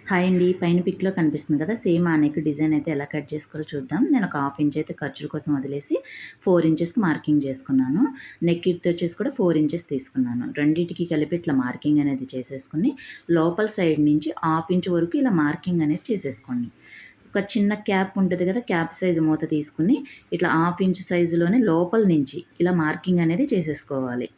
Hi అండి. పైన పిక్‌లో కనిపిస్తుంది కదా! సేమ్ ఆ నెక్ డిజైన్ అయితే ఎలా కట్ చేసుకోవాలో చూద్దాం. నేను ఒక హాఫ్ ఇంచ్ అయితే ఖర్చుల కోసం వదిలేసి 4 ఇంచెస్‌కి మార్కింగ్ చేసుకున్నాను. నెక్ విడ్త్ వచ్చేసి కూడా 4 ఇంచెస్ తీసుకున్నాను. రెండిటికి కలిపి ఇట్లా మార్కింగ్ అనేది చేసేసుకొని లోపల సైడ్ నుంచి హాఫ్ ఇంచ్ వరకు ఇలా మార్కింగ్ అనేది చేసేసుకోండి. ఒక చిన్న క్యాప్ ఉంటది కదా! క్యాప్ సైజ్ మూత తీసుకొని ఇట్లా హాఫ్ ఇంచ్ సైజులోనే లోపల నుంచి ఇలా మార్కింగ్ అనేది చేసేసుకోవాలి.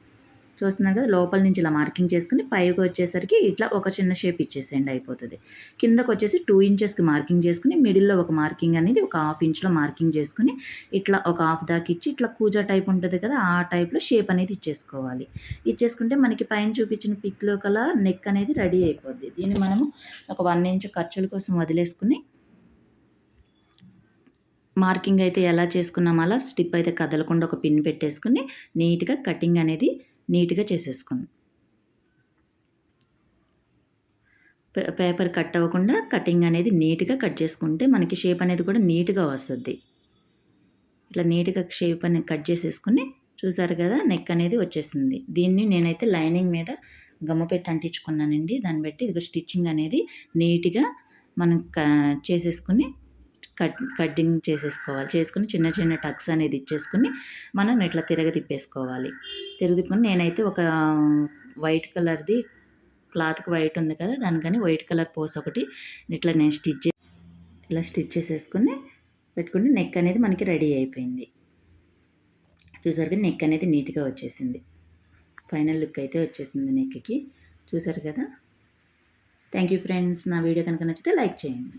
చూస్తున్నారు కదా! లోపల నుంచి ఇలా మార్కింగ్ చేసుకొని పైకి వచ్చేసరికి ఇట్లా ఒక చిన్న షేప్ ఇచ్చేసేయండి అయిపోతది. కిందకొచ్చేసి 2 ఇంచెస్‌కి మార్కింగ్ చేసుకొని మిడిల్‌లో ఒక మార్కింగ్ అనేది ఒక హాఫ్ ఇంచ్‌లో మార్కింగ్ చేసుకొని ఇట్లా ఒక హాఫ్ దాకా ఇచ్చి ఇట్లా కూజా టైప్ ఉంటది కదా! ఆ టైప్‌లో షేప్ అనేది ఇచ్చేసుకోవాలి. ఇచ్చేసుకుంటే మనకి పైన చూపించిన పిక్‌లో కల్లా నెక్ అనేది రెడీ అయిపోద్ది. దీన్ని మనము ఒక 1 ఇంచ్ ఖర్చుల కోసం వదిలేసుకొని మార్కింగ్ అయితే ఎలా చేసుకున్నామో అలా స్టిప్ అయితే కదలకుండా ఒక పిన్ పెట్టేసుకొని నీట్‌గా కటింగ్ అనేది నీట్‌గా చేసేసుకోండి. పేపర్ కట్ అవ్వకుండా కటింగ్ అనేది నీట్‌గా కట్ చేసుకుంటే మనకి షేప్ అనేది కూడా నీట్‌గా వస్తది. ఇట్లా నీట్‌గా షేప్ అనేది కట్ చేసేసుకొని చూసారు కదా! నెక్ అనేది వచ్చేసింది. దీన్ని నేనైతే లైనింగ్ మీద గమ్మ పెట్టి అంటించుకున్నానండి. దాన్ని బట్టి ఇదిగో స్టిచ్చింగ్ అనేది నీట్‌గా మనం చేసేసుకొని కటింగ్ చేసేసుకోవాలి. చేసుకొని చిన్న చిన్న టక్స్ అనేది ఇచ్చేసుకొని మనం ఇట్లా తిప్పేసుకోవాలి. తిప్పుకొని నేనైతే ఒక వైట్ కలర్‌ది క్లాత్‌కి వైట్ ఉంది కదా! దానికని వైట్ కలర్ పోస్ ఒకటి ఇట్లా నేను ఇలా స్టిచ్ చేసేసుకొని పెట్టుకుంటే నెక్ అనేది మనకి రెడీ అయిపోయింది. చూసారు కదా! నెక్ అనేది నీట్‌గా వచ్చేసింది. ఫైనల్ లుక్ అయితే వచ్చేసింది నెక్‌కి. చూసారు కదా! Thank you friends. నా వీడియో కనుక నచ్చితే లైక్ చేయండి.